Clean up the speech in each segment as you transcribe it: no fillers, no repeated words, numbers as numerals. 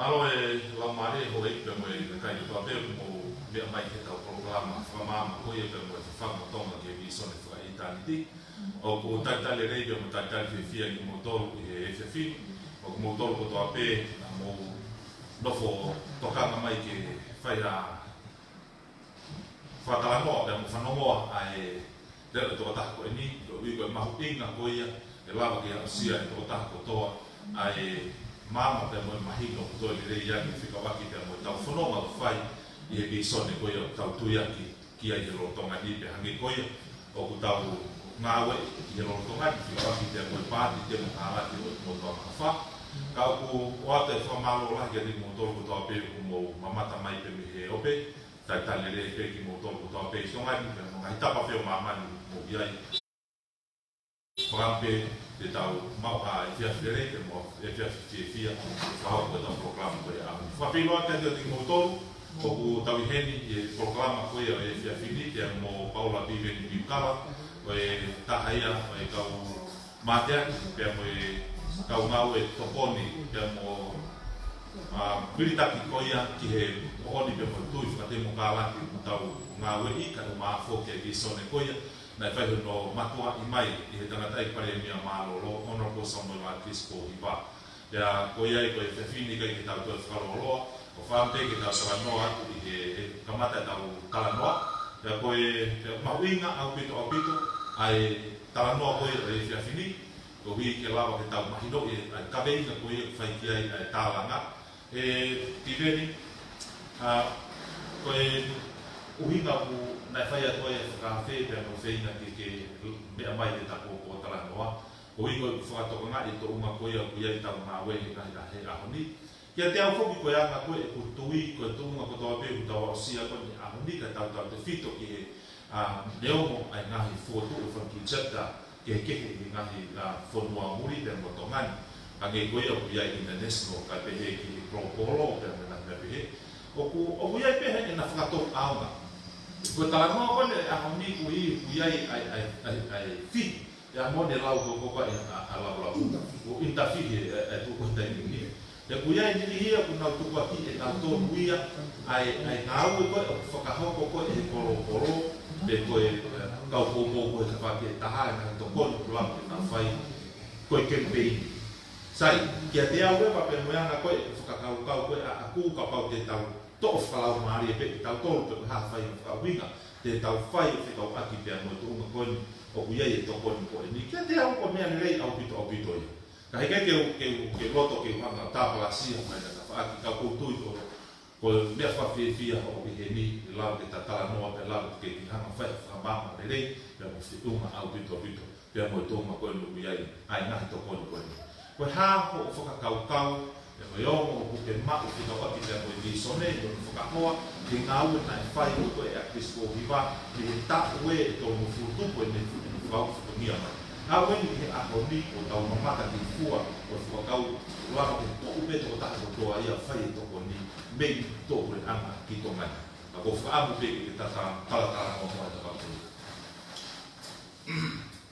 malo e la mare ho e pe mo e kai to abe mo be mai ke tau programa fama ko e pe mo fa mo tonga ke vi sone fra itaniti o ko tata le rei mo tata le fia ni mo tol e fi o mo tol ko to abe mo no fo toka mai ke fai a fa ta mo pe mo fa no mo ai de to ta ko ni do vi ko ma pinga ko ia e lava ke sia e to ta ko to ai mama te mo mahino to le rei ya ki fika waki te mo tau fono ma fai i e bisone ko yo tau tuia ki ai ro tonga ni pe hangi ko yo o ku tau ngawe i ro tonga ki fika waki te mo pa te mo ala ki mo to fa ka ku o te fa malo la ke ni mo to ko to pe mo mama ta mai pe mi he ope ta ta le rei pe ki mo to ko to pe so ngai pe mo ngai ta pa fe mama ni mo ia Prampe de tau mau a fia fere te mo e fia fa ko ta programa ko ya fa pino te te motor ko ku tau heni e programa ko ya e fia fini te mo Paula vive ni Kala ko e ta ia e kau matea pe mo e kau mau e toponi te mo a bilita ki ko ya ki he oni pe mo tu fa te mo kala ki tau ngau e ka ma fo ke vi sone ko ya na fai no matua i mai i he tangata i pare mia malo lo honorable Samuel Marquisco i va ya ko ia ko e fini ka i tau to whakaro o whampe ki tau saranoa i he kamata tau kalanoa ya ko e mawinga au pito ai talanoa ko e fia fini ko hui ke lawa ke tau mahino i kabeinga ko e whai ki ai tālanga e tiveni ko e uhinga ku na fai a toi ka fe pe no fe na ke me mai de ta ko tala noa o i ko fa to nga i to uma ko ia ku ia ta ma we ka he a honi ya te au fo ko ya nga ko e ku tui ko to uma ko to pe ku ta o sia ko ni a honi ka ta te fito ki a leo ai nga hi foto o fa ki chata ke nga hi la fo no muri de mo to ngani a nge ko ia ku ia international ka pe he ki pro polo pe na pe o ku ia pe he na fa to aunga ko tala no ko le a honi ku ai fi ya mo de lau ko ko a lau o interfere e tu ko te ni ya ku ia ni hia ku na tu ko ki e ta to muia ai ngau ko fo ka ho ko e ko be ko e ka ko ta pa ke ta ha na to ko la na fai ko ke be sai ke te au ba pe mo ya ko fo ka ko a ku ka pa te ta to falau mari pe tau to pe ha fai ka winga te tau fai fe tau aki pe no to ma kon o kuia e to kon ko ni ke te au ko me nei au pito ka he ke loto ke hanga ta pala si mai na fa aki ka ko tu ko me fa fe fia o ke ni la ke ta tala no pe la ke ki hanga fa fa ma nei pe mo se uma au pito pe mo to ma ko no kuia ai na to kon ko ko ha ho fo ka kau o yo o ke ma o ke toka ki te mo i sone o foka hoa ki ngau na e whai o e a kisko hiwa ki he ta ue e tō mo furutu ko e ne whau fukumia mai. Nā weni he a honi o tau mamata ki fua o whakau lama ke tō upe tō tāko toa ia whai e tōko ni mei tō ure anga ki tō mai. A ko whaamu pe ki tata talatara o mai tō kāpuri.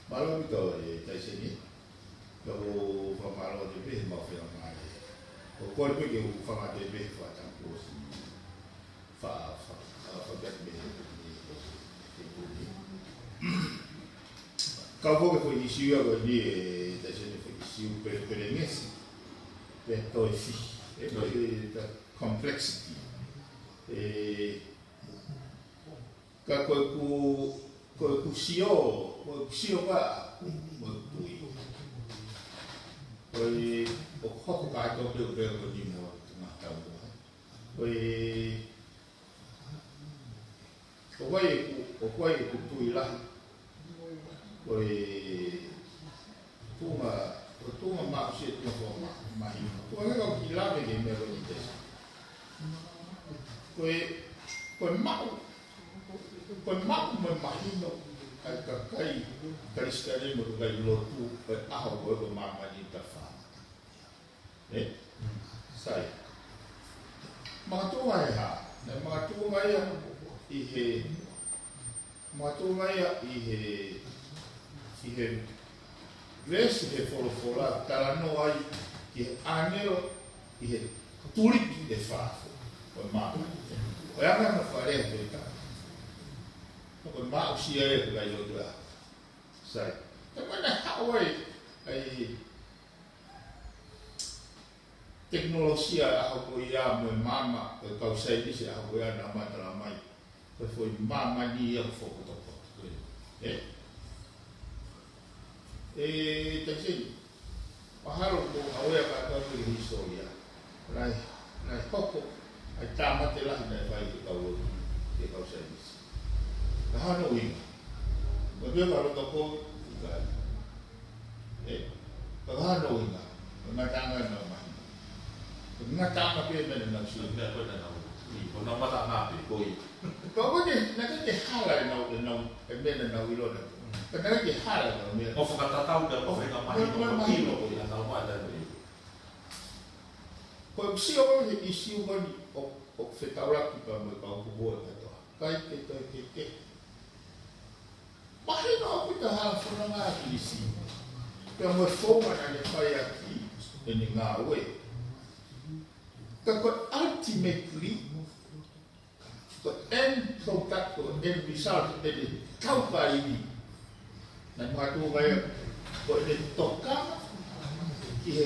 Malo mi tō e taiseni, tō whamaro te pehe mau whenga mai. O kore pe ke u whanga te pehe whatango si whagat me te puni. Kau poke foi isiu agora ni e da gente foi isiu per ngesi. Pe to e fi. E to complexity. E ka ko sio pa mo tui. Oi o hoko ka to pe o ni mo na ta mo. Oi o vai ku tui la. Oi tuma ma se tu forma mai. O nga ki la me me ro ni te. Oi ma me mai no ai kai stare mo kai lo tu a ho ko ma ni ta fa. Sai. Ma tu ai ha, ma tu mai i he resi he folo tala no ai i he anero i he Tuliki de fafo, o mama. O anga na fare to ita. O ma o sia e ga yo dua. Sai. Te mana hawai ai teknologia a ko ia mo mama o ka sai dise a ko ia na mata mai. Ko foi mama ni e fo ko to. Te sin. Paharo ko awea ka ta ko historia. Rai hoko ai tama te lahi nei whai ke kau sai nisi. Ka hana uinga. Ka pia ka rota ko i kai. Ka hana uinga. Ka ngatanga na mahi. Ka ngatanga pia mene na si. Nea koe nena ui. Ko nau mata ngāpi. Koi. Ka wane naka ke hala e mene na uilona. Ka naka ke hala e nau mene. O whakatatau ka o whenga mahi no kilo ko i a tau mai tau i. Ko si o he isi o ni o whetauraki pa mo ka o katoa. Kai ke. Mahi no o pita hala whananga ki isi. Pea mo whonga na le whai aki e ni ngā ue. Ka ko ultimately, ko end product o end result e le taupa ini. Na matu ngai ko e le tokanga ki he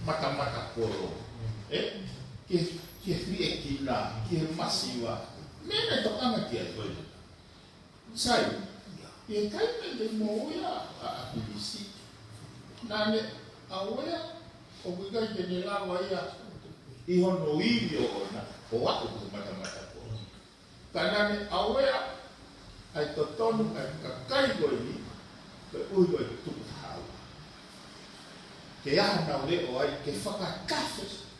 mata koro. Ke frie ki la, ke masiwa. Mene tokanga ki ai. Sai, e kai me de moia a polisi. Nane awea o kuikai ke ne lawa ia i hono iwi o na o ako ku mata ko. Kanane awea ai to tonu ai kakai ko ni ke uiwa i tuku hau. Ke aha na ule o ai ke whakakafes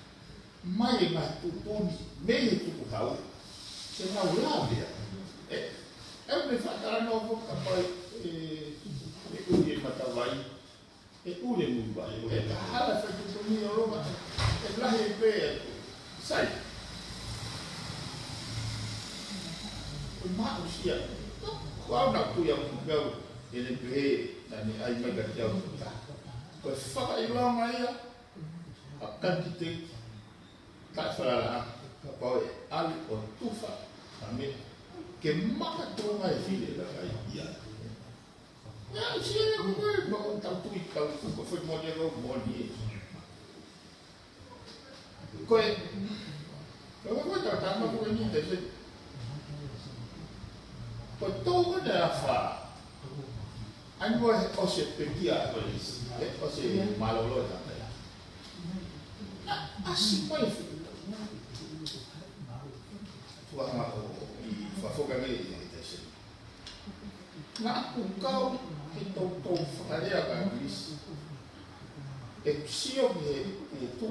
mai ngā tupuni mehe tuku hau se ngā urawea. Eu me whakara no whoka pai e uri e matawai e ure muwai. E ka hala whakutumi o roma e lahi e pēa sai. O mao sia. Ko au na kuia mukau e ne pehe na ni ai mai ka te au tuta. Ko e whakaironga ia a kantite ka wharara ka pau e ali o tufa a me ke maka tonga e while la kai ia. Ia sia e kukoi ma o tau tui kau kuko whai moni e rau moni e. Koe, koe tau tama koe ni te se. Koe tōga ne a wha. Anua o se pekia o se malolo tata ia. Asi pai whi. Tuanga o i whafoka ngai i te se. Nā kukau he tau whakarea ka English. E sio ki he tū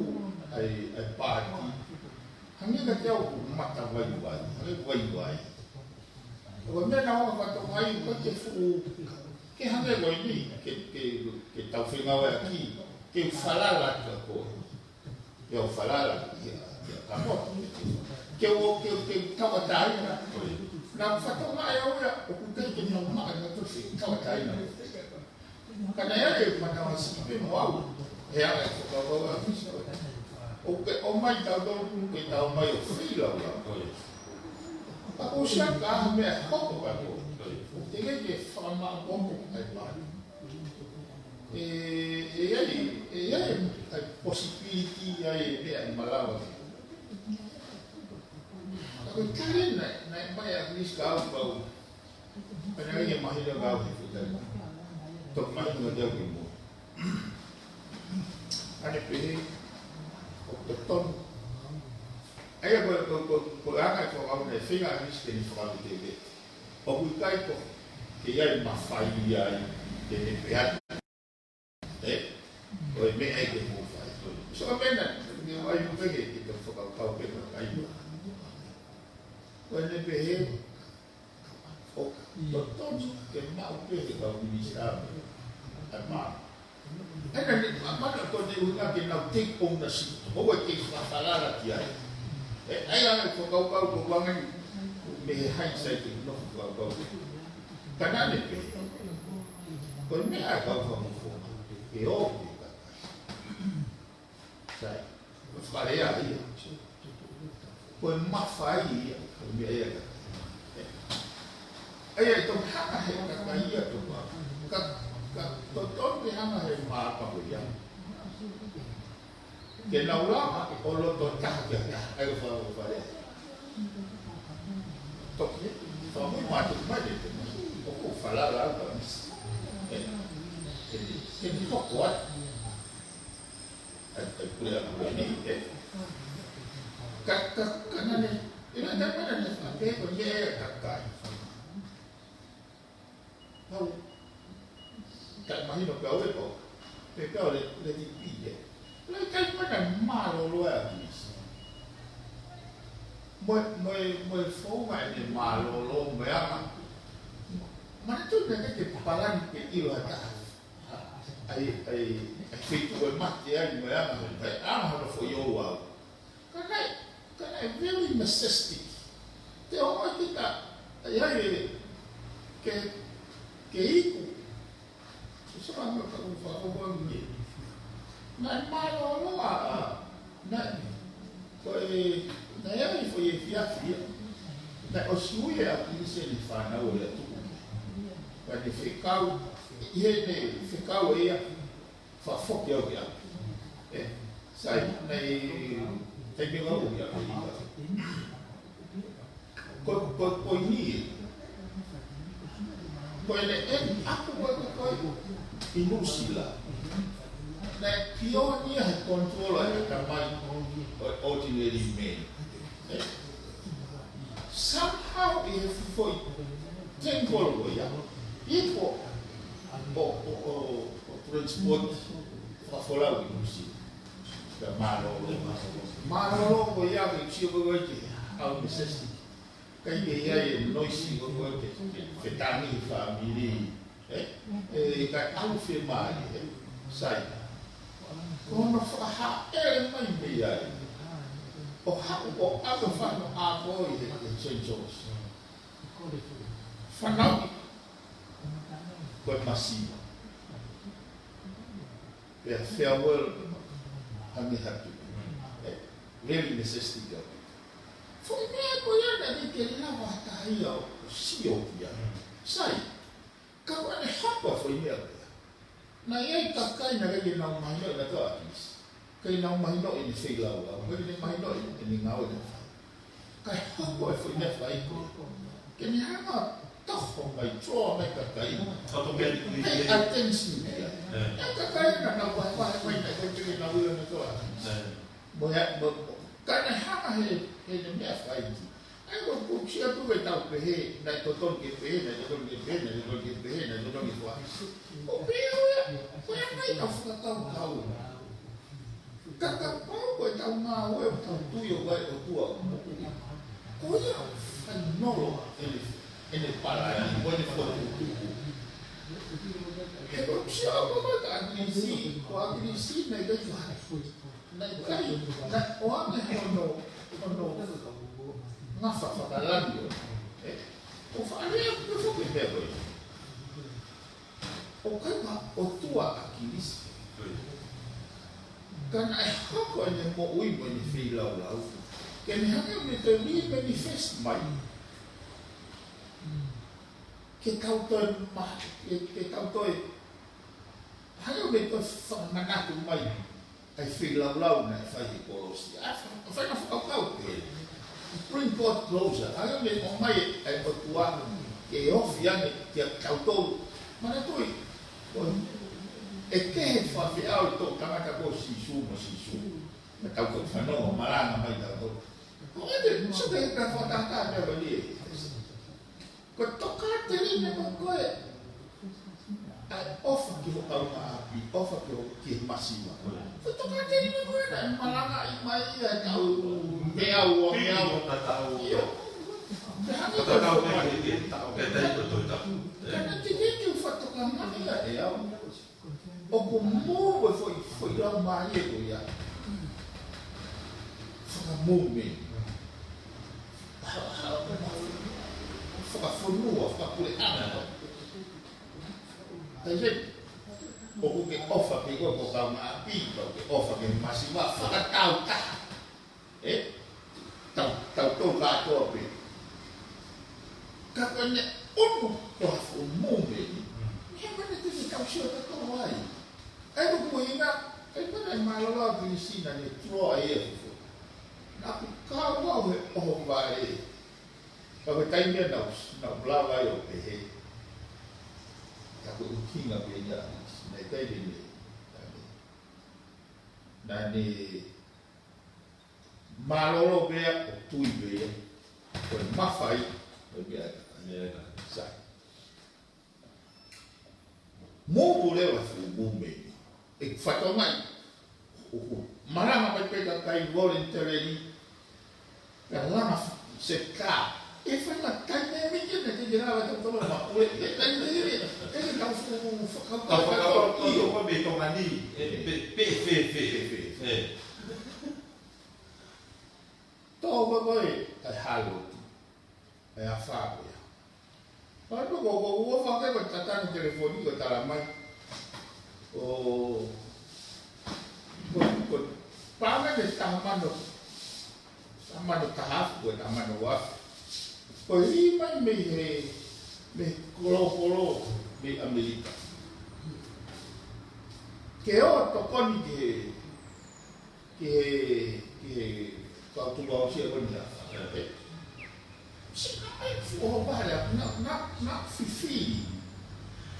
ai pāti. Hangi ka te au ku mata waiwai. Hangi waiwai. O mena hoa whato mai ko te fu. Ke hangi wai ni. Ke tau whengawa aki. Ke whalala ka ko. Ke o whalala ki a kamota. Ke tawatai na. Nā whato mai au ia. O kukai ke nau maa na tuwhi. Tawatai na. Kana ere manawa sipe mo au. He aga e whakawawa. O mai tau tōru ke tau mai o whila ua. Ako siya ka mea hoko kako. Te kei ke whakamā koko ai pāri. E ai possibility ai mea i malawa. Ako kare nai mai a kris ka au pau. Kana ia mahina ka au he whitari. Tok mai ngā tau ki mua. Ane pehe, o te tonu. Aia ko anga i whakau nei whinga a riske ni whakau te ve. O kui kai ko, ke iai mawhai iai, te ne pehati. O e mea e ke mōwhai. So a mena, ni o ai mupege ki te whakau kau peka kai mua. O e ne pehe, o te tonu ke mau pehe kau ministrame. Ai maa. Ena ni mana ko te unga ke nau take ownership. Ho e ke whawharara ki ai. Ai anga ko kau ko wangan me hindsight no kau. Kana ne pe. Ko me a kau ko mo. E o ke ka. Sai. Whakarea ia. Koe mawhai ia. Mea ia ka. Aia i tō hanga he kaka ia tō pa. Ka tō tōne hanga he māpa ko ia. Ke nau lama o loto takia ai o whare. Toki, whamu mātu mai te o ko whalala au ka misi. Ke ni hoko ai. Ai pule a pule ni e. Ka nane, ina tai mana ne whake ko ye kakai. Pau, tai mahino ka oe po, pe pao le di pide. Lai kai mana malo loa a kisi. Moe fonga e ne malo lo me ama. Mana tu nene ke parani ke ilo ata. Ai fitu e mate ai me ama. Ai ama hana fo yo au. Kanai very necessity. Te hoa kita, ai ke iku. Isa ka mga kakufakubang niya. Na malo loa, na yai foi e fiafia. Na o sui a polícia ele fana o le tu. Para de ficau, e ele ficau ia fa foque ao ia. Sai nei tem que lá o ia. Ko ni. Ko ele aku ko inusila. Na pionia he controla e tamai ordinary men. Somehow if foi tempo ya ipo o transport para fora o inusi da malo ko ya que chio ko que ao necessity kai que ya e noisi ko que fetani family ka au fe mai sai kono faha mai mea o aka whano a boi e chenjos whanau koe masiwa pea farewell hangi hatu very necessity of it foi mea koe ana ni ke lawa tahi au sio kia sai ka wane hapa foi mea koe na iai takai na rege nau mahino na toa atis. Kai nau mahino ini whilau au. Kai ni mahino ini ngau na whai. Kai hoko e whai nea whai ko. Ke ni hanga toho mai troa mai kakai. Pay attention mea. Ea kakai na nau whai na kai tiri nau ila na toa atis. Kai na hanga he ne mea whai ki. Ai ko kuksia tu e tau pehe, na toton ke pehe, na toton ke pehe, na toton ke pehe, na toton ke whai. O pia oia mai ka whakatau tau. Kakapau koe tau ngā oe o tau tui o wai o tua. Koia whanoro ene parani, koe ne whakatutuku. He ko tia o mata agrisi, o agrisi nei kai whai. Nei kai, o ame hono ngafa whakalani o. O whaarea kua whuke mea koe. O kaipa o tua a kilisi. Kana e hako ene mo ui mo ni whi lau lau. Ke ni hanga me te ui manifest mai. Ke tautoe maha, ke tautoe. Hanga me te whamanatu mai. Ai whi lau lau na e whai korosi. Whai na whakakau ke. Bring God closer. Hanga me o mai e o tua. Ke ofi ane ke tautou. Mana toi. E ke he whawhiau i tō tamaka ko sisu mo sisu. Me tau ko whanau maranga mai tau. Ko ete, so te heka whakata mea wali e. Ko toka te rine ko koe. Ai ofa ki ho kaunga api, ofa ki ho ki masiwa. Ko toka te rine koe na maranga i mai e tau mea ua mea ua tatau. Iyo. Ko tatau mea i tau. Ke tei ko toi tau. Kana te rine u whatoka mania e au. O ko mō e foi lau mai e ko ia. Whaka mō me. Whaka whanua, whaka pule ana. Tai rei, o ke ofa ke ko ka ma pi ko ke ofa ke masiva fa tau ta tau to ka to pe ka ko ne o ko mo me ni ma ne te ka sio ta ko ai ai ko ina ai ma ma lo ki si na ne tro ai na ku ka wa o va e ka ko tai me na blava yo pe he ka ko kinga pe ya na tai ni na ni malolo be o tui be ko mafai o be ne sai mo le wa fu bumbe e fatto mai o marama pe pe ka kai voluntary per la se ka e fa la tane mi che ne girava tutto ma o e ka fu ka io va be tomani pe to ba ai halo ai afago ya pa ko fa ke ko tata ni telefoni ko tala mai o ko pa me tamano tahaf ko tamano wa ko mai me kolo di Amerika ke o to koni ke kau tu bawa siapa ni lah? Siapa yang oh bahaya nak fifi,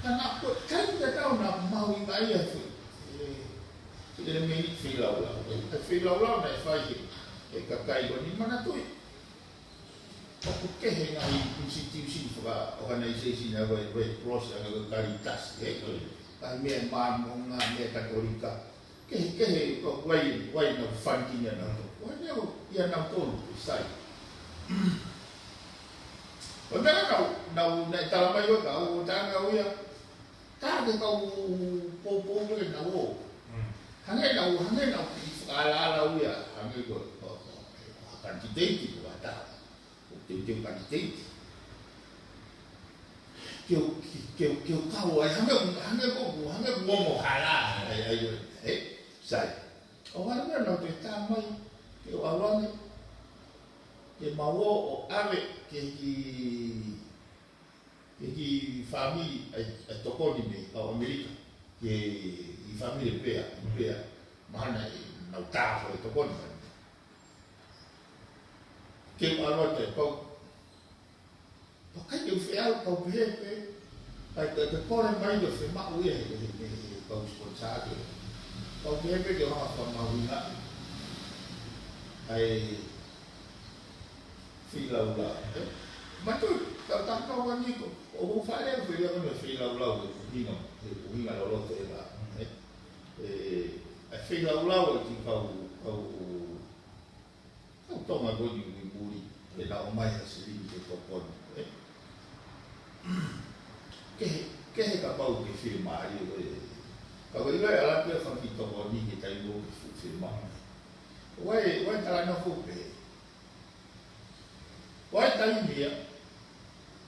nak kan kita tahu nak mau ibadah tu. Kita ni filau lah nak faham. Kakai ni mana tu? Aku keheng institusi organisasi nak buat proses agak karitas. Kami mampu ngah Katolika. Keheng kau wai nak fundingnya nak. Wanya ia nak tol sai. Wanda na talama yo kau tanga uya. Ta ke kau popo le na wo. Hangai na ala uya, hangai ko kantidate ko ata. Teu kantidate. Keu kau ai hangai ko mo hala ai sai. Orang na te tamai ke awani ke mawo o ave ke family a tokoni me o Amerika ke family pea mana na uta so tokoni ke awate ko ka ke fea ko pepe ai te kore mai do fe ma uye ko sponsor ko pepe ke ha ko ma uya ai filau lah, betul. Tak kau ni ko, orang faham filau ni filau lah, ni kalau tu lah, filau lah tu kau tahu apa ni buli, kalau mai hasil ni kau pun, ke bau ke firma ni, kalau ini alat dia fakir tu ni kita ibu firma. Wai tala na fupe. Wai tai dia.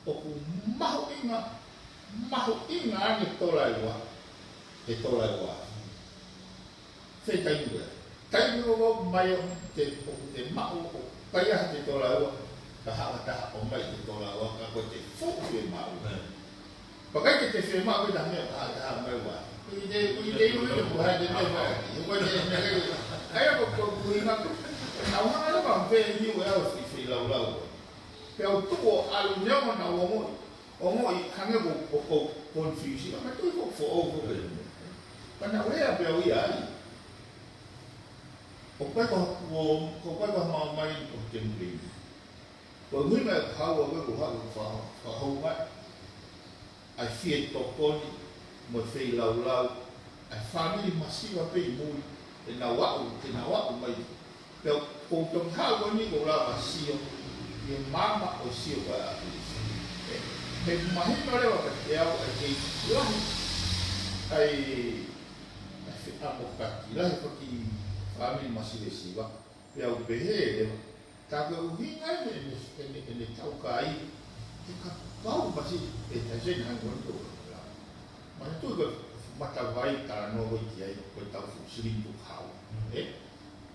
O mahu inga ni tolai wa. Fe tai dia. Tai dia wa mai te mahu kai ha te tolai wa. Ta o mai te tolai wa ka ko te fupe mahu. Pakai te fe mahu dah me ta mai wa. Ide buat dia ni. Ayo ko ingat na una ala ba pe ni wa fi lau pe o to alu nyama na o mo hange ko confuse ma to ko fo o pana we a pe o ya o ko ma mai o tembi ko mi ma ha wo ko fa ho ma ai fi to ko ni mo fe lau a family masiva pe mu na wa'u mai pe ko tong ha ni ko la pasio ye mama o sio ba pe mahi no le wa pe ya ke la ai apo ka la ko ki family masive siva pe au pe he ta ko hi ai ne tau kai ka pau pasi e ta jen han ko to ma tu ko mata vai ta no go ki ai ko ta fu sri tu khau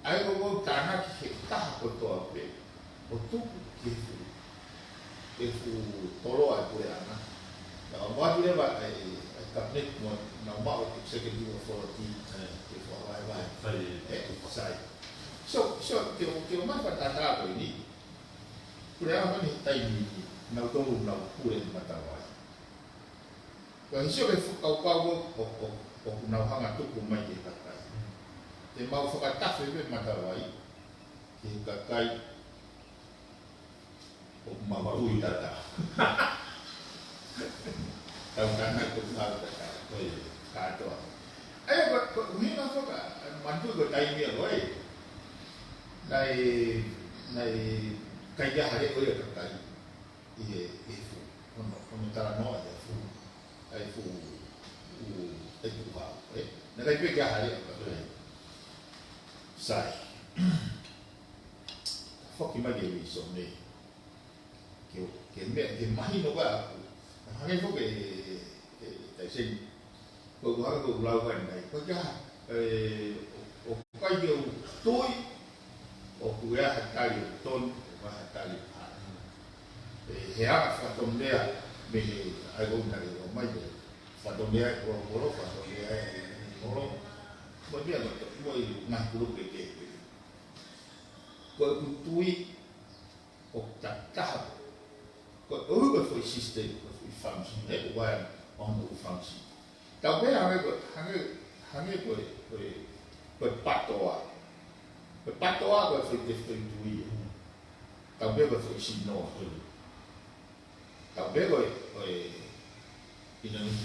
ai go ta na ki ta ko to ape o tu ke fu tolo ai pure ana na wa ki le ba ai cabinet mo na ma o executive authority ke fu vai sai so ke o ma fa ta ko ni pure ana ni tai ni na to na pure mata vai ko hiso ke fu kau o na hanga tu ko mai ke kakai te mau fa ta fe be mata vai ke kakai o ma tu tata tau kana ko tau tata ko ka to ai ko ni na fa ka mantu ko tai mi oi nai kai ya hare ko ya kakai e fu ono tara no e fu ai fu e tu ba na kai pe ya hare sai foki ma de so ne que me imagino que hay fue que tại sinh tôi có cái lâu gần này có cái o cái điều tôi o cái hạt cay tôn và hạt cay hạt hea phát động đấy mình ai cũng thấy có mấy cái phát động đấy có lúc phát động đấy có lúc bởi vì là mỗi ngày cũng lúc cái tôi o chặt chặt có cái foi system có foi function đấy của anh on the function tao biết hàng cái cái bắt toa có foi different way tao biết có foi xin no tao biết có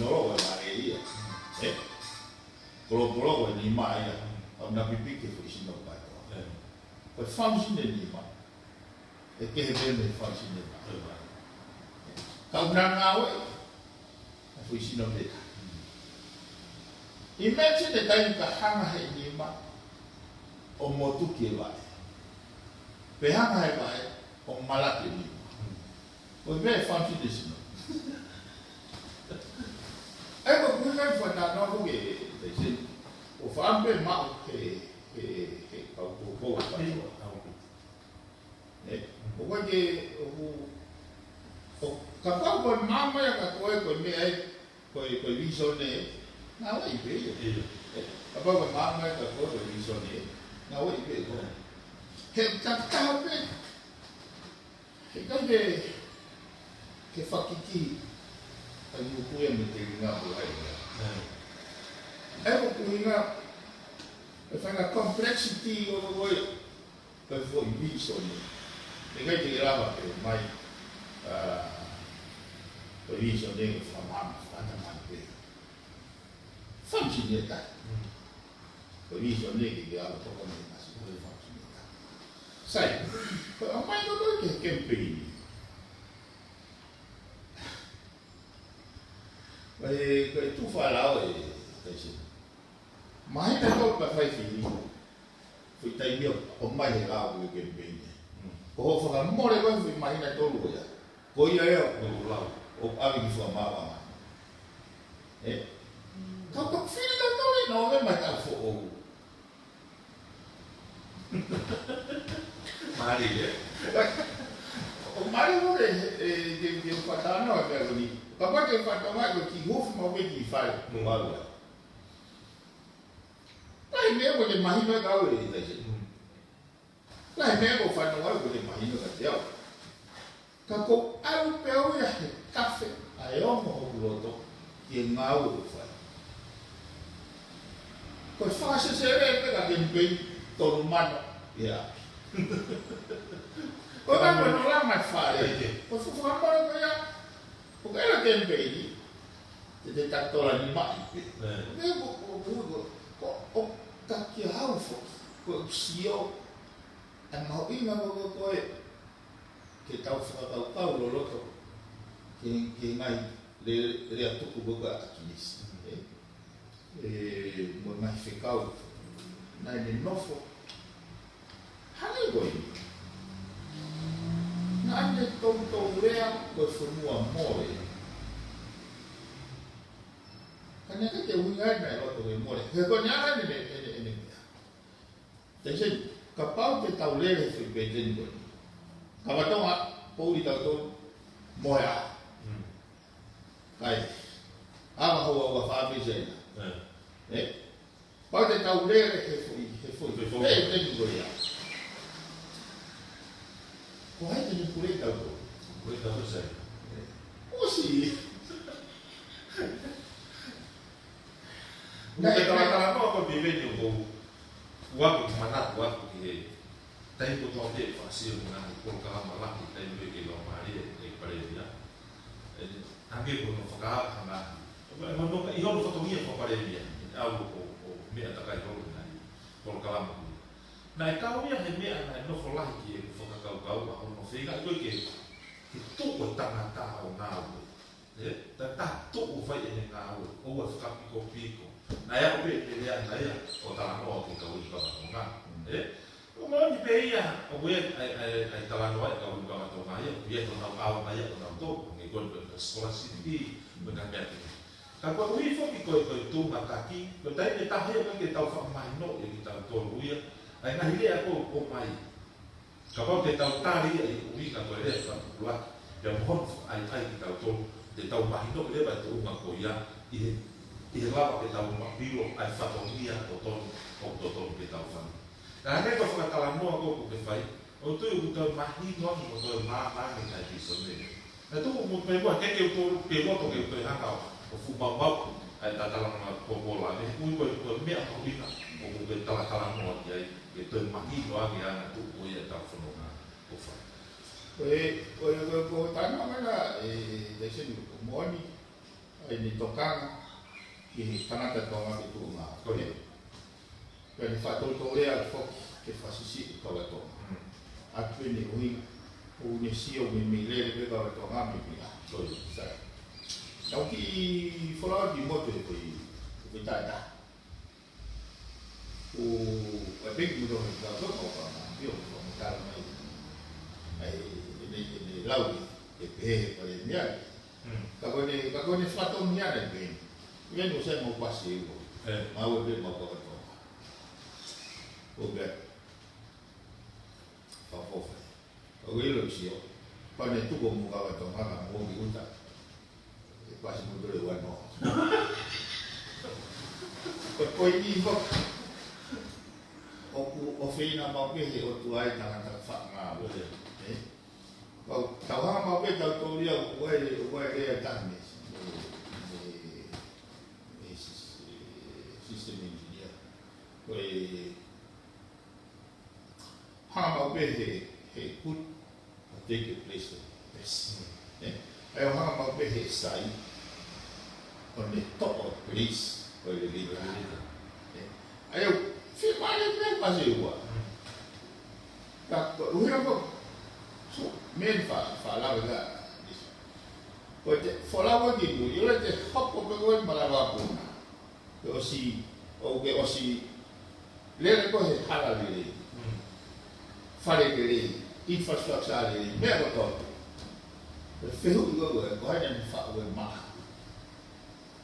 nó là cái đấy kalau có ni mai ông đã biết cái foi xin no bắt toa có function đấy ni mai cái bên function đấy kau nak ngau aku isi nom deta imagine the time ka hanga hai ni ma o motu ke vai pe hanga hai vai o malak ni o ve function this no ai ko ku kai fa na no ke de sin o fa be ma ke kau ko fa o ko ke kapag ko mamaya ka ko ni ay ko vision ni na wa ibe kapag ko mamaya ka ko vision ni na wa ibe ko he ta be he ka de ke fakiki ay mo ko yan te nga ko ay ko ko nga fa nga complexity o ko vision ni nga te ra ba mai vision dele formava tanta manteiga funcioneta vision dele que ela tocou mais foi funcioneta sai mas não é que campaign mas tu falava assim mas ainda não para fazer isso foi tay meu ông mai thì lao cái campaign có phải mua đấy có phải mai này tôi rồi à có gì đấy không lao o abi ki fo ma ba ka ko fili da to no me mata fo o mari o mari mo de fata no ka ni ka ba ke fata ma ko ki hof ma we ki fa no ma la ai me ko de mahino ka we da je ai me ko fa no wa ko de mahino ka dia ka ko au pe o ya café aí o modo que ngau o fai ko fácil ser pega que bem todo mano ya ko na no la mais fare ko fu fa para ko ya ko era que bem de tactola ni mai ne ko ka ki hau fo ko sio ana ina ko que tau fa tau lo loto que ngai le atuku boga akinis mo mai ficau na de novo hali goi na ande tonto rea ko formu amore Kanya ka ke uinga na lo to mo le. He ko nya ni ni. Tese ka pau te tau le fe pe den ko. Ka ba to a po li tau to mo ya. Kai. Ava ho wa fa pe je. Pau te tau le he foi. Pe den ko ya. Ko hai te ni pure tau to. Pure tau to sai. O si. Ngai kala no ko bivenyo ko wa ko mana wa ko ke tai ko to de fasio na ko kala mala ki tai me ke lo mari e pare dia ange ko no faka hanga ma no ka iho no fotomia ko pare dia au ko me ataka ko na ko kala ma na ka o ia he me ana no fo la ki ko ka ka no figa ko ke to ko tanga ta o na o ta to o vai e na o wa faka ko piko na ya ko pe le ya na ya o ta no ko ka u ka nga o mo ni pe ya o we ai ta no ai ka u ka to nga ya ye to na ka na ya to na to ngi ko skola sini me ka ya ka ko wi fo ki ko to ma ka ki ko tai ne ta ya ke ta fa mai no ya ki ta to ru ya ai na ile ya ko mai ka ba te ta ta ri ai wi ka to le ka la ya mo ai ki ta to te ta mai no le ba to ma ko ya i lava ke tau mapiro ai whatongia o tono ke tau whanu. Nā hei ka whakatala noa koko ke whai, o tui u tau mahi ngoni o tau māngi kai piso nere. Nā tuku mo me mua keke u tōru ke moto ke u tau hanga o fumamau ai tatala mga popola. Ne ui koe mea mawina o ku ke tala noa ki ai ke tau mahi noa ke anga tuku o ia tau whanonga o whai. Ko tāna mana te senu ko moani ai ni tokanga ki tangata tonga ki tu ngā kone. Pene whātau tō rea fok ke whasisi i kawa tonga. Atu ni uhinga, o ne sio me me lere pe kawa tonga me pia. Kone, sai. Tau ki whalawa ki moto e koe tāta. O e pengi muto me kau tō kau kama, pio mo me tāra mai. Ai, ne lau e pehe pare miari. Ka kone whātau miari e pehe. Ia no sai mo pasi o. Mau be mau ka to. O be. Pa fofa. O ile sio. Pa ne tu ko mo ka to ma mo ki uta. E pasi mo dole wa no. Ko ni fo. O feina ma be he o tu ai na ta fa ma o. Ko tawa ma be ta to ria o e ta ni. System engineer. Koe hanga mau he put or take a place to best. Ai hanga mau he sai on the top of place koe le leader. Ai fi mane me pase ua. Ka uira ko so men fa la ga. Koe te folawa ki tu, yo le te hop ko koe malawa puna. Osi lere ko he hala lere fare lere infrastructure lere me ko to fehu go ko ha ni fa o ma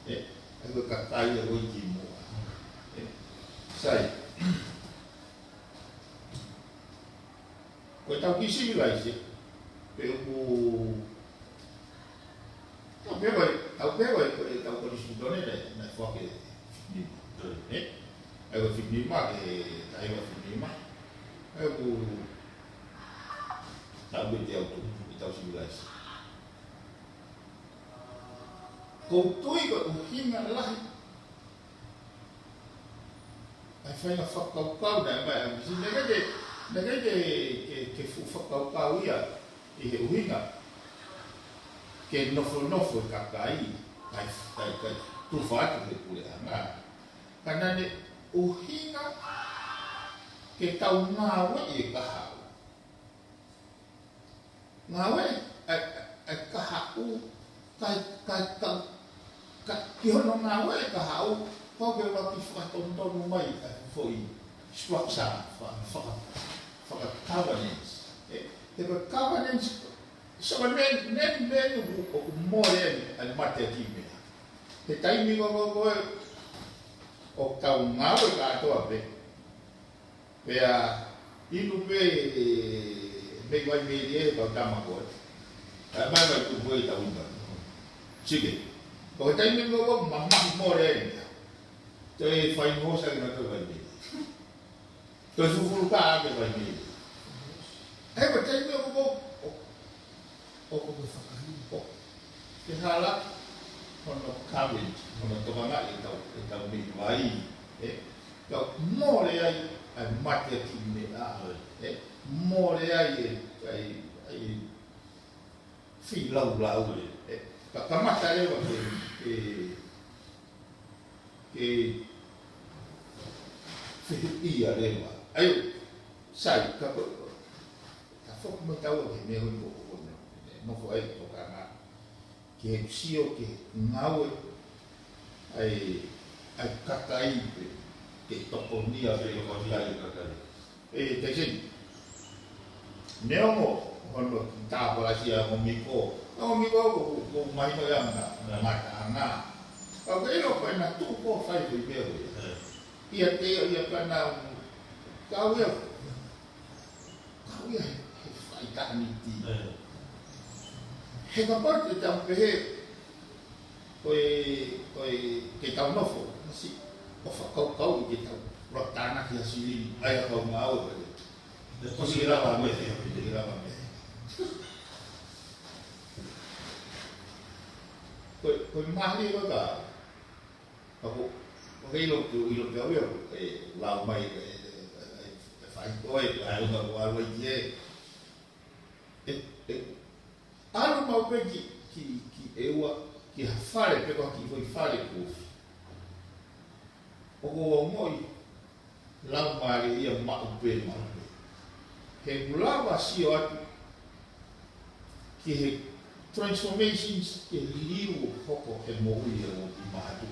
ai ko ka tai o ki mo sai ko ta ki si lai si pe ko ta pe ko ta ko si done na fo ke ai ko fini ma ke ai ko fini ma ai ko ta be te auto ta si lai ko tui ko hinga la ai fai na whakau na mai a misi nega ke whakau ia i he uhinga ke nofo kakai kai tu whātu he pule anga kana ne uhinga ke tau ngāwe e kahau ngāwe e kahau ki hono ngāwe e kahau kau ke waki whakatontonu mai foi structure governance te governance so men o more al mate ki me He taimi koe o kau ngau e katoa pe. Pea inu pe me wai me rie kau tama koe. Mai mai tu koe tau inga. Sige. Ko he taimi koe mamahi mo rea inga. Te whai hosa ki na koe wai me. Te sufuru ka ake wai me. Hei wa taimi koe o ke hala ono kawin, ono tokanga i tau me wai. Kau more ai mate ki me a. More ai fi lau. Ka kamata lewa ke ia lewa. Ayo, sai, ka fok mo tau ke me hoi mo nofo ai tokanga. Ke sio ke ngawe ai kakai ke tokonia pe kakai. Te sin. Neongo ono tapa sia ngomiko. Ngomiko ko mai no yang na mata. Kau elo pa na tu ko fai ko be. Ia kana kau ya fai ta ni ti. He ka parte ta pe koi ke tau nofo si o fa kau ke tau rotana ki asili ai kau ngau ko si raba me koi mahi ko ka ako ilo pe o lau mai fai koi ai ka wa ye alo mau pe ki ewa ki fare pe ko ki foi fare ko o moi lau mai ia ma pe ma he mulava sio atu ki he transformations ke liu hoko he moui e o ki mahatu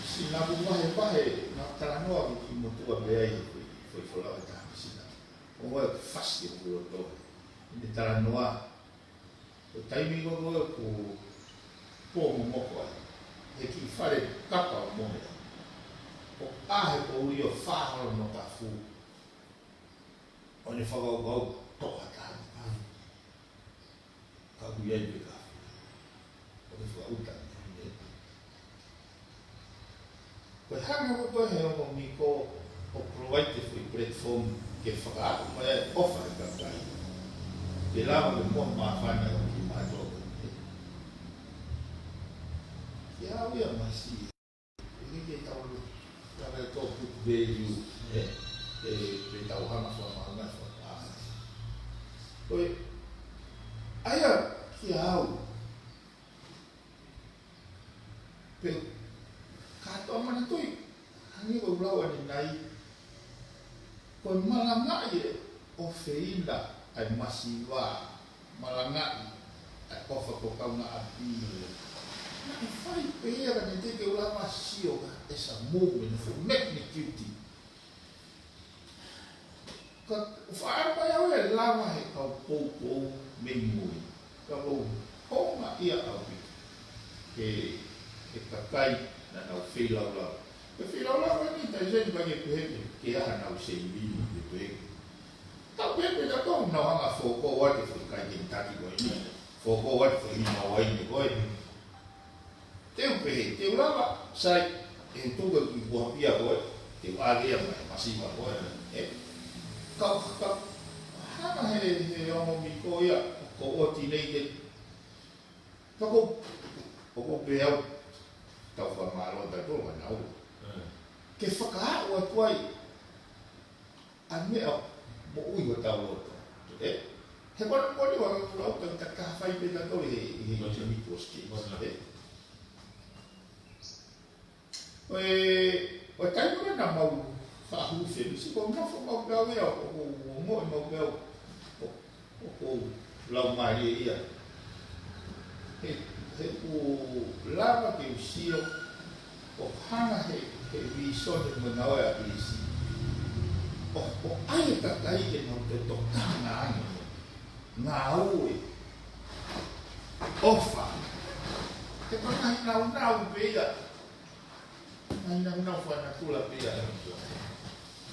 si na bahe na taranoa ki motua beai foi folava taha sina o moe fasti o kuroto ni taranoa o taimi gogo ku po momoko ai he ki fare kapa o moe o ahe o uri o whaharo no ka fu o ni whakau toka taha ka kuiai pe ka o ni whakauta ko hanga ko he o mi ko o provide for platform ke whakaato mai offer ka kai ke lawa le mo ma whana o ki ma to ki a wea masi ke tau ka me to put value pe tau hanga whama ko aya ki au pe kato mana toi hangi ko blawa ni nai ko malanga ye o feila ai masiva malanga ai ofa ko kauna api na fai pera ni te ke ula masio esa movement for magnitude ka fa pa ya we lava he ka pouco memori ka lo homa ia api ke kakai na au feila la ke feila la ni ta gente vai que a na o sei vi de ta pe da to na hanga fo ko wa te fo ka ni ta ki go ni fo ko wa fo ni na wa ni go te te ula sai en tu go ki bo pia go te wa le ma si ma go ka hana he o mi ko ya ko o ti nei te ka ko pe au tau whamaro ta tō wanau. Ke whakaaro a tuai a mea mo ui o tau roto. He wana mori wa lau tau ta kawhai pe ta tōri he mitu o skis. O taimura na mau whahu whenu, si ko mawha mau pēo mea o moi mau pēo o lau mai ia. He lava ke usio o hana he visone manawa a pisi o ai ka kai ke no te tokanga ana ngā ue ofa Te kona nau pia. Nau fana tula pia.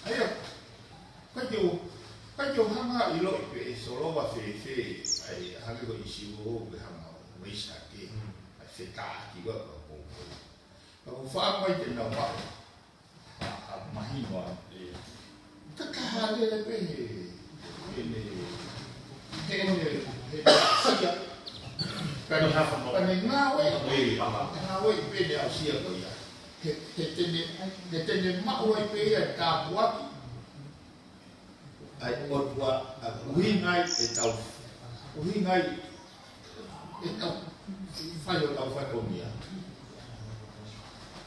Ayo. Kajo hanga ilo ipe solo wa fe ai hanga ko isiwo be hanga wisa ke. Ai fe ka ki wa ko. Ko fa mai te na wa. Mahino. Kakahale pe. Ini sia. Kan ngawe pe dia sia ko ya. Tene mau pe ya ka buat. Ai odwa wingai etau. Wingai etau. Fayo tau fatomia.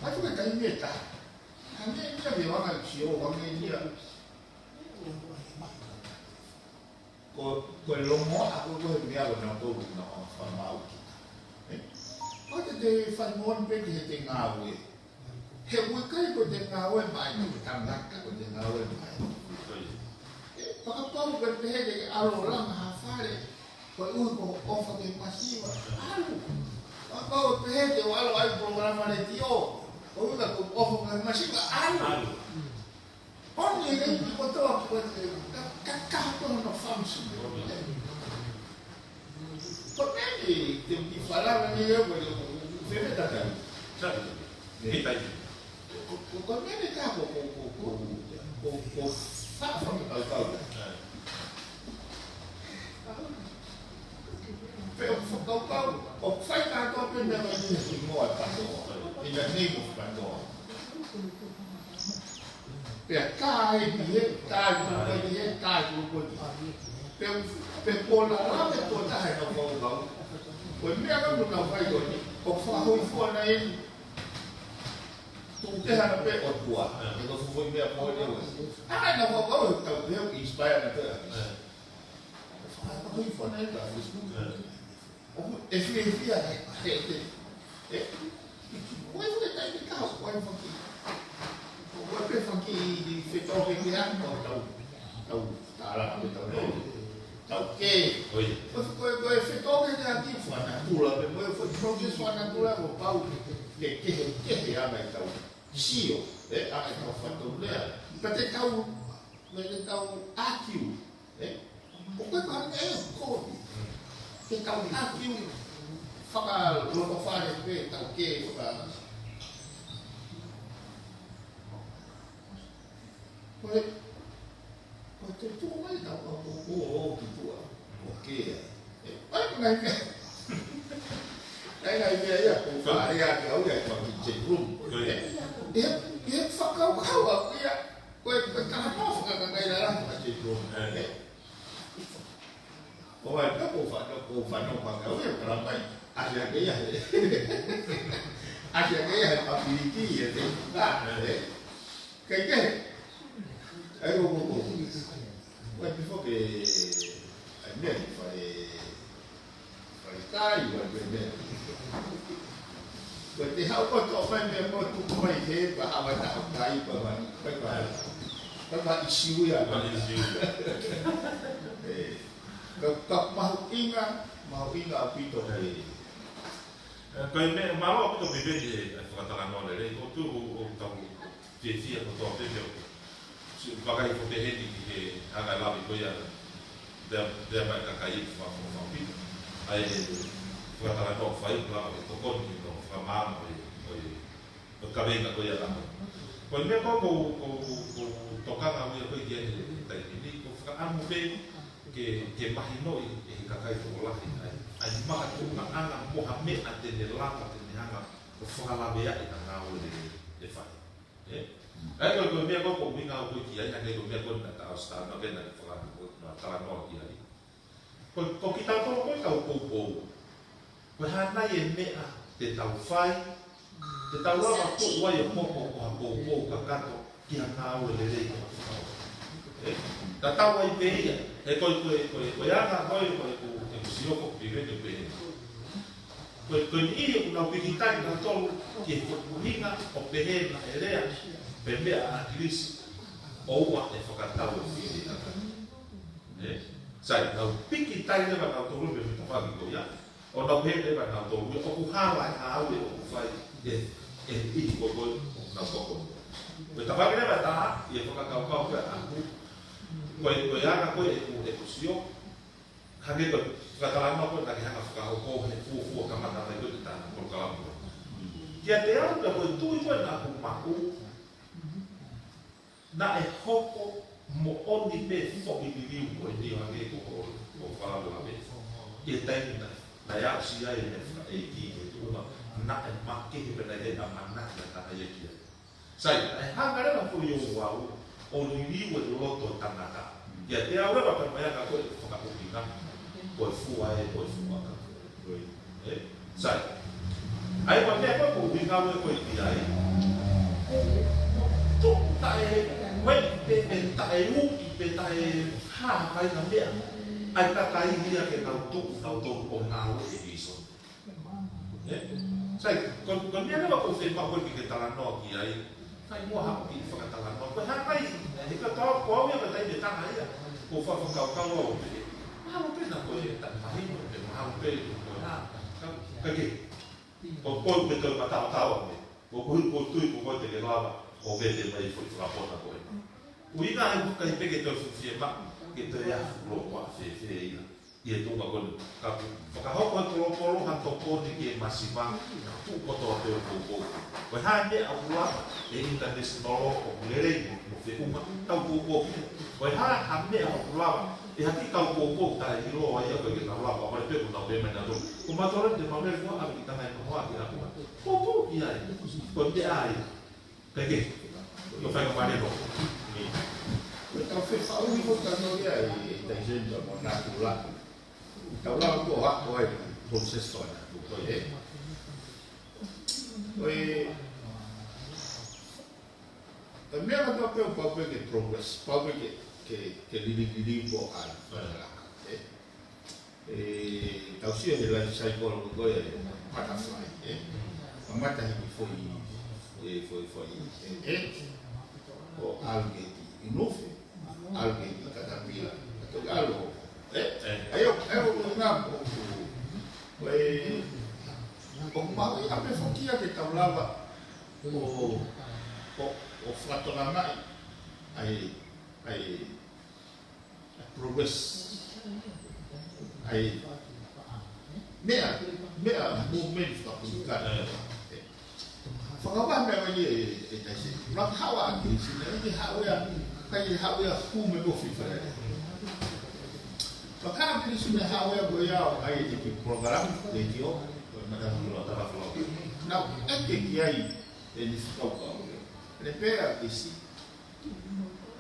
Ai ko kai meta. Ane dia bilang sio wangi dia. Ko lomo aku ko dia na to na farmau. Ko te farmon pe te ngawe. He wo kai ko te ngawe mai ni tandak ko te ngawe mai. Pakapau ko te he alo lang hafale. Ko ko ofa ke pasiva. Alo. Pakapau te he walo ai programa de tio. O ka ko ofa ke masiva alo. Only they people talk with no function. But maybe the Falana here will very better. But maybe go far from the alcohol. Of fight out open never using more Pandora in the name of Pandora. Cai pe pola la me pota hai no ko ba ko me ga no na fai ko ni ko fa ho fo na en tu te ha pe o tua e ko fu me mo de wa ai na ko ko ta de inspire na te fa ho fo na la Facebook o e fi ya e ko e ta ni ka ko e fo What if I keep the talking here? No, okay. Go if it all in the deep one, and do up and wait for progress one and do level power. Get the other town. See you, I know for the there. But they go when they go at you. What can they call you? They come at you. Fuck a lot of fun and pay, okay. Tu mai da o tua. Ok. Ai này cái. Này ya ko fa ya cái áo cái còn chỉnh room. Em fa khâu ở kia. Quay cái nó phải cái này là chỉnh room. Có ai có cô fa nó bằng áo cái làm vậy. Asia cái ya. Asia cái ya ability ya thế. Cái Aí eu vou. Mas porque a minha vai cair, vai vender. Porque how got to find them more to my head, but how I die, but issue ya. Kap mau inga apito. Kai me mau apito bebe de Fatalano le o tu o tau fia o to te Pakai foto hedi ke aga labi ko ya dia mai kakai fa fa pi ai fa tala ko fa i bla to kon ni no fa ma o kabenga ko ya la ko me ko toka na mo ko dia tai ni ko fa amu be ke mahino e kakai to la ai ma ko na ana Mohamed atene la atene hanga ko fa la be ya ita na o de fa Ai ko me ko minga ko ki ai ko me ko na ta sta no ke na fa na ta no ki ai ko kita to ko ha na ye me a te tau fai te tau la ko wa ye ko ka ka to ki na o le le ta ta wa pe e ko ya na ko e si o ko vive de pe ko ni una pikita na to ki ko minga o pe na area Pembe at least owa e whakatau e whiri naka. Sai, nau piki tai lewa nau tōru me whitawhaki ko ia. o na pe e na to o ku ha lai ha o fai i ko na ko me ta vai leva ta e to ka ka ka ko ya na ko e kusio kage ko ka ta ma ko na ka ka ko fu ka ma ta ko ta ko ka ko ya te au da ko tu ko na ku ma ku na e hoko mo oni pe fo i viu ko ni ha ke ko fa la be e tai na ya si ai e ki e tu na e ma ke pe na e na ma na ta e ki sai e ha ngare na ko yo wa o ni viu e lo to ta na ta ya te au ba pa ma ya ka ko ka ko ni na ko fu ai ko fu ma ka e sai ai pa te ko ni ka ko ti ai tu ta e we pe ta e u pe ta e ha kai na me ai ta kai ni ke na tu ko na o e iso sai con ni na ko fe ma ko ki ta la no ki ai kai mo ha ki fa ta la no ko ha kai ni ka to ko me ka ta de ta ai ko fa ka lo ha mo pe na ko e ta ma ni mo pe ma mo pe ko na ka ke ko pe to pa ta ko tu ko te ke lava o vede mai foi fra porta ko o ina e ka pe ke to fu ma que te ia lo kwa fe ina e to ka kon ka ho ko to lo han to ko ni ke masiva tu ko to te ko ha ne a ula e international o lere mo fe uma ta ko ha ne a ula e haki ka ko ta i lo ai ko ke na la ba pe ko na be me na to ko ma to de ma me ko a ki ta na ko ha ki na ko ki ai ko de ai perché lo fai con varie cose então fez a única coisa aí da gente natural então lá o que vai você história foi também a tua pelo papel de progress papel que lili bo al então se ele lá sai por o que é butterfly a mata que foi o alguém inútil, alguém que caterpillar, que algo, aí eu não o mal a pessoa que falava o fratonamai aí progress aí meia movimento para publicar Fakawa me wani e tasi. Rak hawa ki sina ni hawa kai hawa ku me do fi fare. Fakawa ki sina hawa go ya ai ti program de dio madam lo ta falo. Now e ki ai e ni fakawa. Le pera ki si.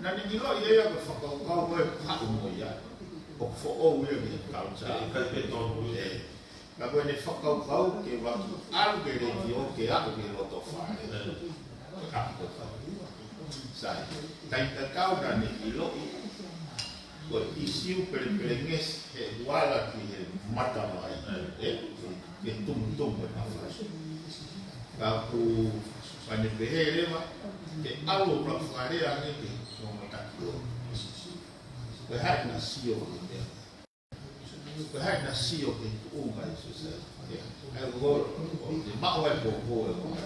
Na ni dilo ye ya go fakawa go ha mo ya. O fo o we be ka sa ka pe to Agora ele foca o pau que vai algo ele que algo ele não faz. Sai. Tem que causa nele o icio perengues igual a que mata mais. Que tum na faz. Capo para ele que algo para fazer a gente não mata. O raio nasceu Perhaps na see of the old guys who said, I go the Maui go.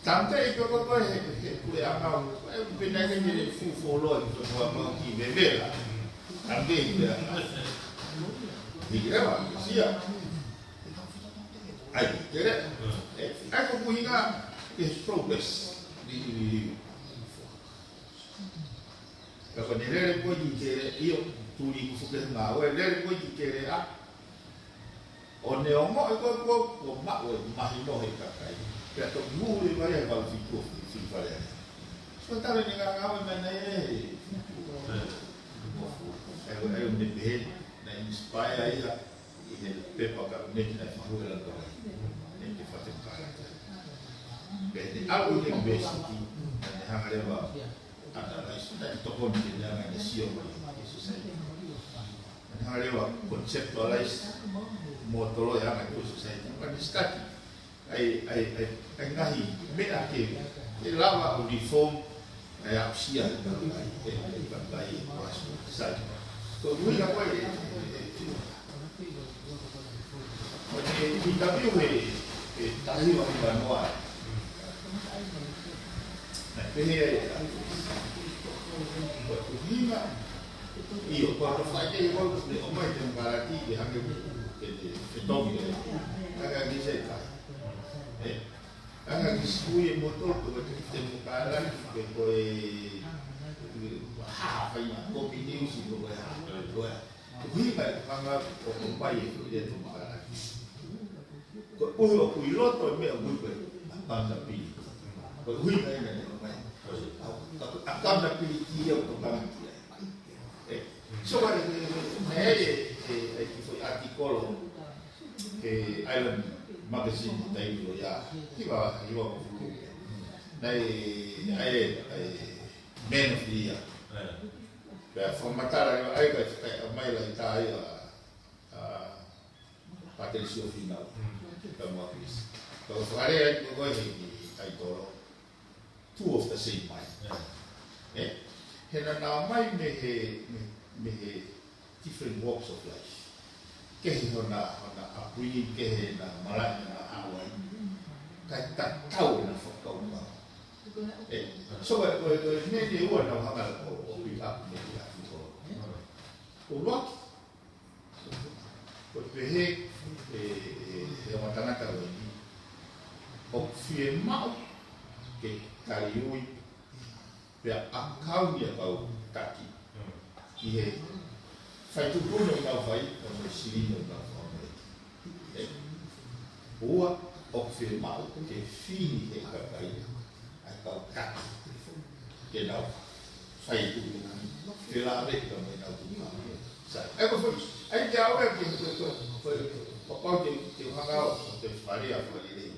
Tante e ko ko e ama e pena que ele fu follow to uma que bebela. Também grava sia. Ai, quer? É como hinga que progress di Kalau nilai ko di kere iyo tuli ko fuke nga we nilai ko di kere a one omo ko ma we mahino he kakai pero mu le vaya al fico si vale so tale ni nga we mena ay un de na inspire ya el pepa ka net na figura la ko ni que fate para bene algo de university na hangaleva adalah sudah tokon dengan sio itu saja. Halewa conceptualize motolo yang itu saja. Pada sekali, ai ngahi me ake lava uniform Kayak usia bagai saja. Kemudian apa ini? Kita pilih tadi orang Banua. Nah, pilih hingga iyo kalau saja kalau omai tempat di hamil itu agak disekat. Agak disui motor tu tempat koi apa yang kopi ni sih tu ya. Hui baik kalau omai itu dia tempat. Kau pilot tu memang hui apa tapi hui ni omai. Akan tapi dia untuk bangun dia. So saya artikel Island magazine tadi tu ya, kita perlu. Nai man of the year. Formatar saya mai lagi tahu Patricio Final kamu habis. Kalau hari itu saya tahu two of the same mind. Hena namai me different walks of life. Kehe hona upbringing kehe na malai na awai. Kai tak tahu na fakau ma. So ne dia ua na hangal o pick-up ne dia ko. Ulo. Ko pehe matanga ta ni. O fie mau ke kariui pia akau dia kau kaki. Ihe fai tu pun nak fai kalau sini nak fai. Ua okfir mau ke fini ke kai atau kaki. Ke nak fai tu kela lek kalau nak tu. Saya aku fai. Jauh ke tu. Kau je hangau tu fari apa ni.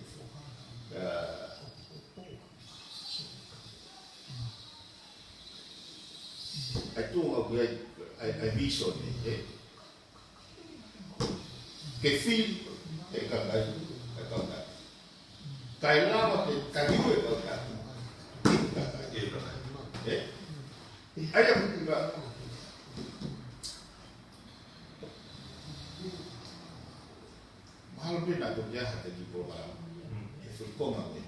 Itu aku vision ni, kefil, kagak, kailawa kagak kagak, ayam juga. Mahal pun nak berjaya tadi program. Fulkom ni,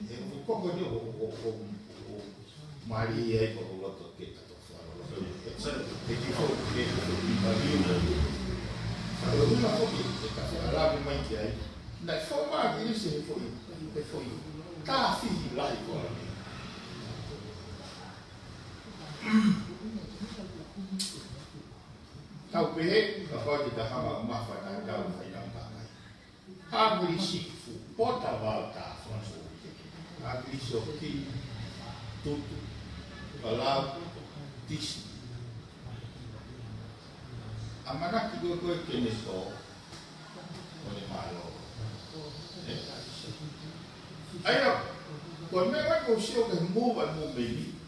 fulkom ni mari ay pagulot kita. Kalau rumah kopi, alam main kiai, nak format ini sih foi, kafi lagi kau. Kau pergi, kau kita hamba mahfad kau hilang pakai. Agri sifu, pota balta, agri soki, tutu, kalau tis. Amanah juga kau kenis kau, boleh malu. Ayo, kau memang kau siapa yang mau beli?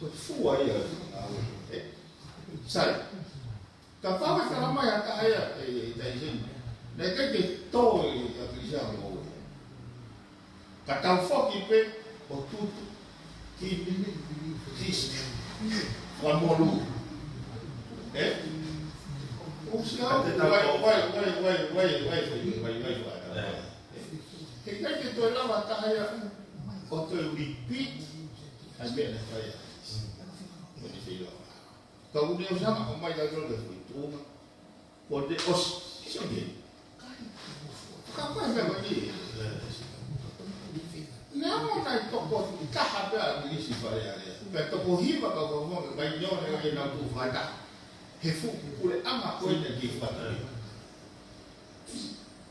Kau fuai ya, saya. Kau kalau mai ada ayat, dari sini, mereka kita yang bisa mau. Kata fok ipe, waktu kini tis, lamolu. Usia kita kita lama tak ada kotor repeat ambil saya ini film kau dia sama omai dah jual itu kode os sini kapan dah bagi nama naik toko tak ada di sini pada hari toko hiba kau ngomong banyak orang yang nak tu fada hefu kule ama kwenda kifata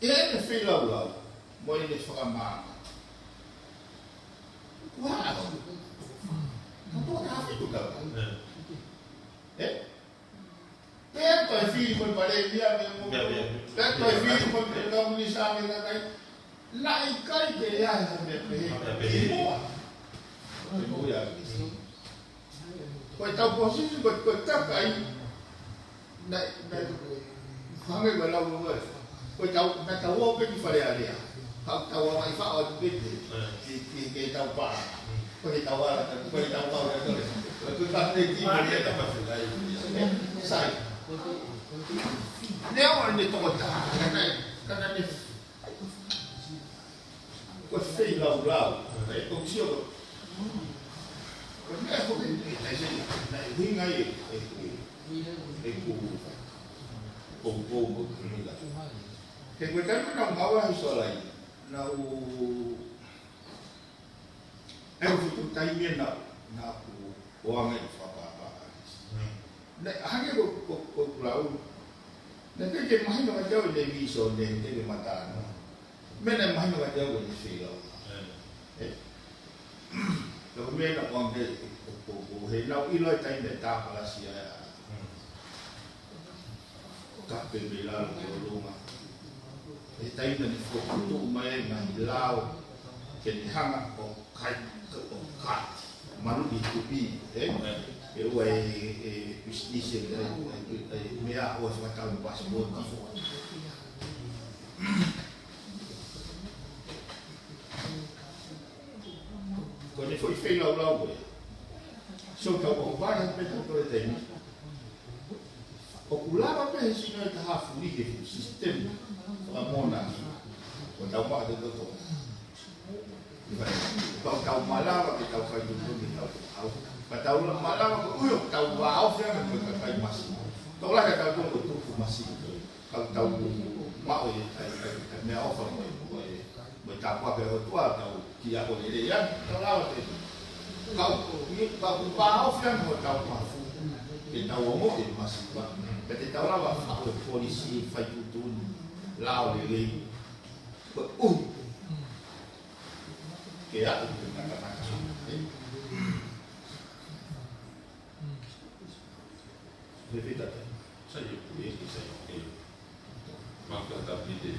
ile fila ula moyo ni fakama wow kapo kafi tu kau Pento é filho por parecia mesmo. Pento é filho por kamu ni sami na kai. Lai kai ke ya me pe. Mo ya. Ko ta posisi ko ta kai. Nai kami balau luar. Ko ta tahu apa di pada dia. Kau tahu apa ifa au tu ke tahu pa. Pagi tawar, pagi tawar itu. Itu tak ada di mana tak masuk lagi. Saya. Dia orang ni tengok dah, kerana ni. Kau stay lau, saya tu siapa? Kau ni aku ni, saya hingai, aku ni lah. Kau kan nak bawa soalnya, nak aku tu tanya nak orang itu apa. Nak hanya kau lau. Nanti dia main dengan jauh dia bisa dia mata. Mana main dengan jauh dia feel. Kalau mana nak orang dia, lau ilai time dia tak palasia. Tak berbela rumah. Time dia foto main lau, jadi hang kai malu ditupi. Eu bisnis mea o semacam pasport. Quando foi feito logo, só que o bar não pode ter. O culava para ensinar a fluir o sistema, a mona, quando o bar do todo. Kalau tahu malam kita faz tudo Patau malam aku tahu bau dia nak pakai masih. Kau lah kata aku betul masih. Kalau tahu mau ni offer mau berapa berapa tahu dia boleh dia kalau kau bau dia mau tahu mafu. Kita mau dia masih. Kita tahu lah apa polisi fai tutun lau lagi. Kaya aku kata Repita. Saya maka tapi di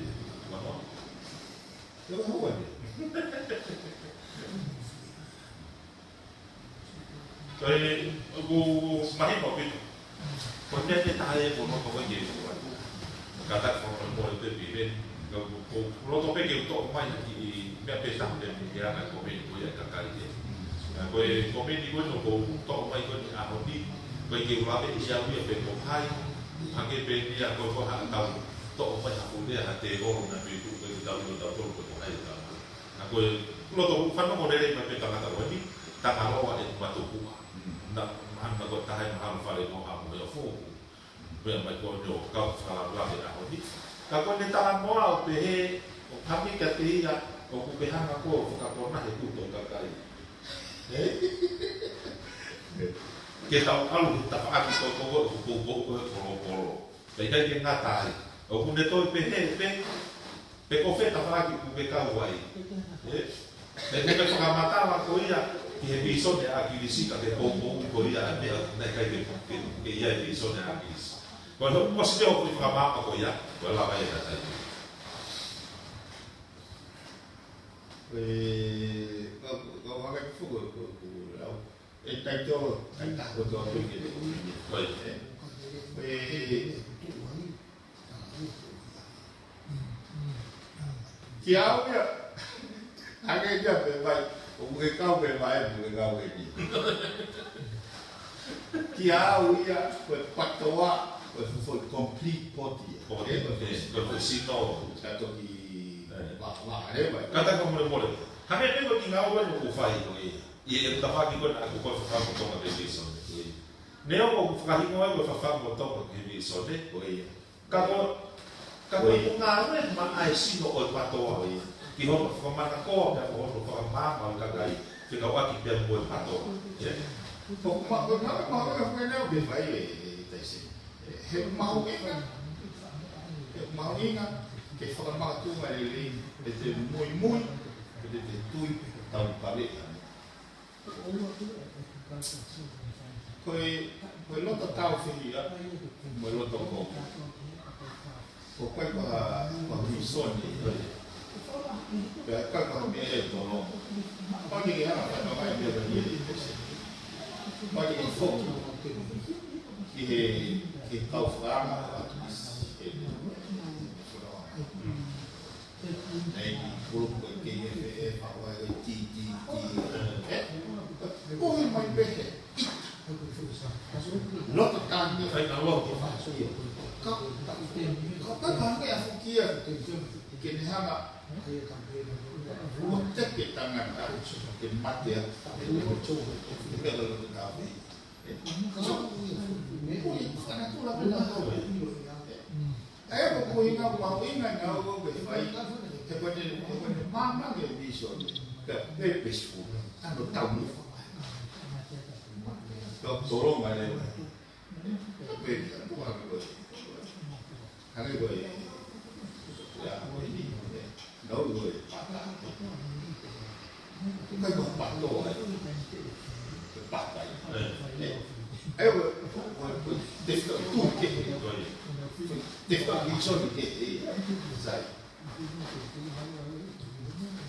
mana? Lepas apa ni? Jadi aku semakin kopi. Kopi ni tak ada pun orang kau jadi. Kata orang boleh bibin. Kalau topik itu orang di pesta dan dia nak kopi itu yang kakak ini. Kopi ni pun kau orang itu ahodi. Bagi ulama Islam yang berkopai, angin dia kau hak tahu, tak apa yang aku dia hati orang nak itu tahu berkopai tahu. Aku kalau tu kan model yang mereka kata ini, tak kalau ada batu kuat, nak kau tahan mahal fale kau amu ya fu, biar mereka kau salah lagi ahodi. Kalau ni tangan mau pehe, kami kata ya, kau pehan aku pernah itu tu kakak. Kita kalau kita pakai polo, kita dia ngatai. Aku ni tu pe kofe tak pakai pe kawai. Dan kita pakai mata aku ia, dia bisa dia agilisi kat polo ia dia nak kaya dia bisa dia agilisi. Kalau masih dia aku pakai mata aku ia, kalau apa yang saya. Kau pakai fugu. Tak tahu, tak betul begitu. Baik. Kiau ya, agak je berbaik. Bukan kau berbaik, bukan kau ini. Kiau ya, berpatoa, berfull complete poti. Berfusino. Satu di bawah ada baik. Kata kamu boleh. Kami ni kau tinggal orang tu kufai tu. Ia tafaki kon aku kau faham betul apa dia sone. Neo kau faham kau faham betul apa dia sone. Kalau pengaruh mana sih no pato. Kihon kemana kau dan kau faham mana kagai. Jika waktu dia buat pato. Kau mau kena berbaik tadi. Mau ingat. Kita faham tu malili. Itu muy. Itu tu tahu balik. Koi loto tau fia, koi loto ko. Ko koi ko vison ni. Koi ko me to no. Pagi ni ana no mai me ni. Pagi ni fo. Ki tau frama. Nei grupo que é para o ti. Kapag mga afukia kinihama utak kitangan mati ya so kana tula kuna ayo ko inga wa inga na go be fai te pone mama ke vision ke peaceful ando tamu toro mane be ko hale go ya no go cái cục bạc đồ này bạc này ấy tiếp tục tu cái tiếp tục đi cho cái giải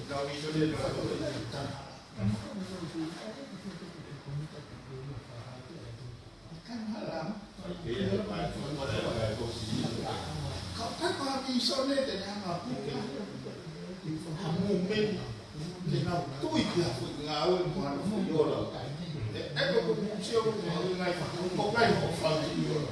đâu đi cho nên là kan haram kau tak kau đi cho nên để làm apa hamum bên thì nào tôi là phụ ngáo mà nó phụ vô rồi em có cũng siêu ngay một ngày một phần gì rồi